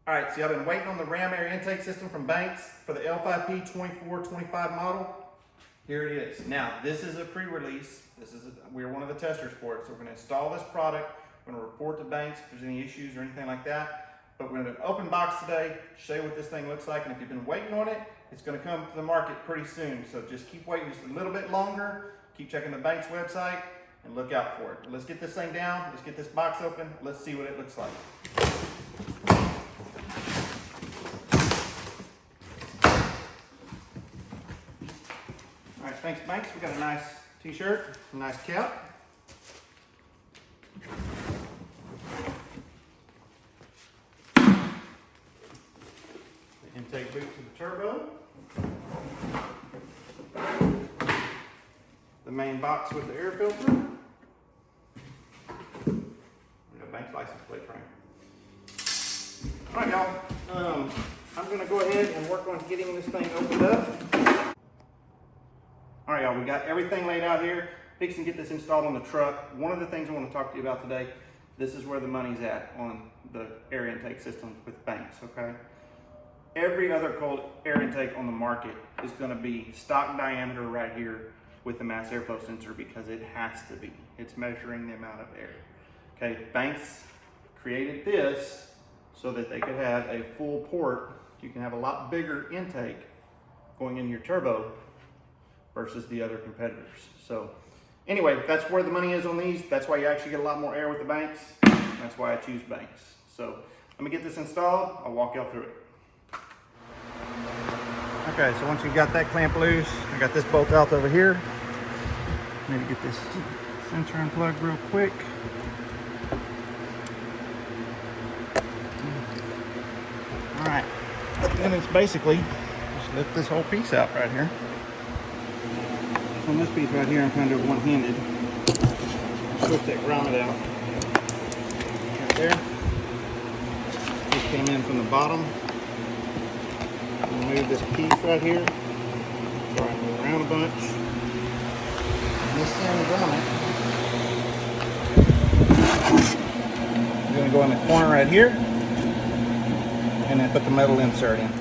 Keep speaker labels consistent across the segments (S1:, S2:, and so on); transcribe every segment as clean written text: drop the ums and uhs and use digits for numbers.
S1: All right, so I've been waiting on the Ram air intake system from Banks for the L5P 2425 model. Here it is. Now, this is a pre-release. We're one of the testers for it. So we're gonna install this product. We're gonna report to Banks if there's any issues or anything like that. But we're gonna open box today, show you what this thing looks like. And if you've been waiting on it, it's gonna come to the market pretty soon. So just keep waiting just a little bit longer. Keep checking the Banks website and look out for it. Let's get this thing down. Let's get this box open. Let's see what it looks like. All right, thanks Banks. We got a nice t-shirt, a nice cap. The intake boot to the turbo. The main box with the air filter. And the Banks license plate frame. All right, y'all. I'm gonna go ahead and work on getting this thing opened up. All right, y'all, we got everything laid out here. Fixing to get this installed on the truck. One of the things I want to talk to you about today, this is where the money's at on the air intake systems with Banks, okay? Every other cold air intake on the market is gonna be stock diameter right here with the mass airflow sensor because it has to be. It's measuring the amount of air. Okay, Banks created this so that they could have a full port. You can have a lot bigger intake going in your turbo versus the other competitors. So anyway, that's where the money is on these. That's why you actually get a lot more air with the Banks. That's why I choose Banks. So let me get this installed. I'll walk y'all through it. Okay, so once you've got that clamp loose, I got this bolt out over here. I need to get this sensor unplugged real quick. All right, then it's basically just lift this whole piece out right here. So on this piece right here, I'm kind of one-handed. Switch that grommet out. Right there. Just came in from the bottom. Remove this piece right here. So I move around a bunch. And this same grommet is going to go in the corner right here. And then put the metal insert in.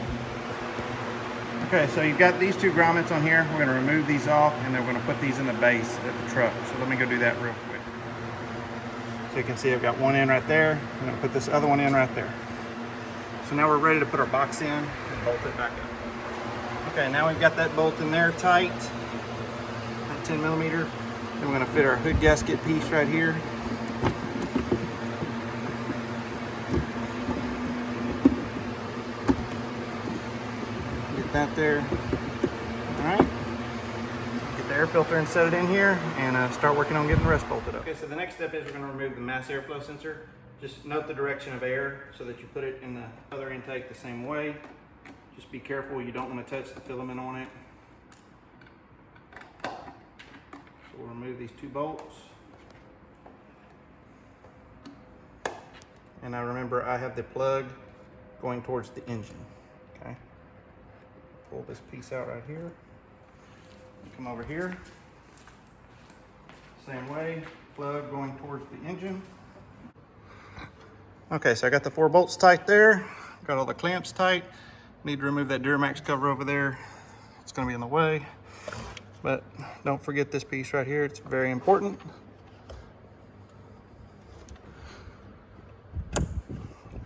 S1: Okay, so you've got these two grommets on here. We're going to remove these off and then we're going to put these in the base of the truck. So let me go do that real quick. So you can see I've got one in right there. I'm going to put this other one in right there. So now we're ready to put our box in and bolt it back up. Okay, now we've got that bolt in there tight, that 10 millimeter. Then we're going to fit our hood gasket piece right here. That there. All right, get the air filter inserted in here and start working on getting the rest bolted up. Okay, so the next step is we're going to remove the mass airflow sensor. Just note the direction of air so that you put it in the other intake the same way. Just be careful, you don't want to touch the filament on it. So we'll remove these two bolts. And I remember I have the plug going towards the engine. Okay. Pull this piece out right here. Come over here. Same way, plug going towards the engine. Okay, so I got the 4 bolts tight there. Got all the clamps tight. Need to remove that Duramax cover over there. It's gonna be in the way. But don't forget this piece right here. It's very important.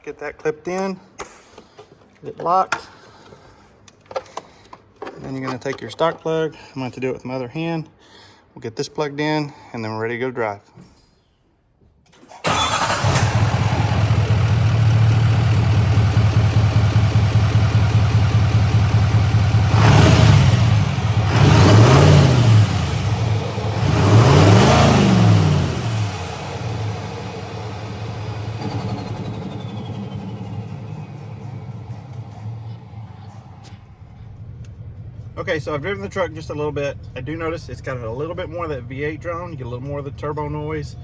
S1: Get that clipped in. Get it locked. Then you're going to take your stock plug. I'm going to do it with my other hand. We'll get this plugged in and then we're ready to go drive. Okay, so I've driven the truck just a little bit. I do notice it's got a little bit more of that V8 drone. You get a little more of the turbo noise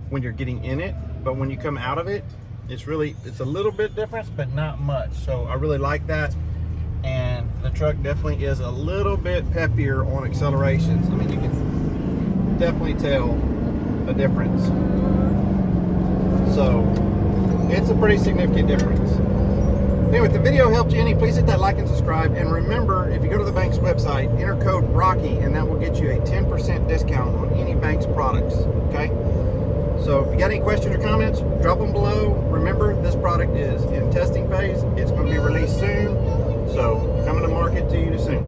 S1: when you're getting in it, but when you come out of it, it's a little bit different, but not much. So I really like that. And the truck definitely is a little bit peppier on accelerations. I mean, you can definitely tell a difference. So it's a pretty significant difference.
S2: Anyway, if the video helped you any, please hit that like and subscribe. And remember, if you go to the bank's website, enter code ROCKY, and that will get you a 10% discount on any bank's products. Okay? So if you got any questions or comments, drop them below. Remember, this product is in testing phase. It's going to be released soon. So coming to market to you soon.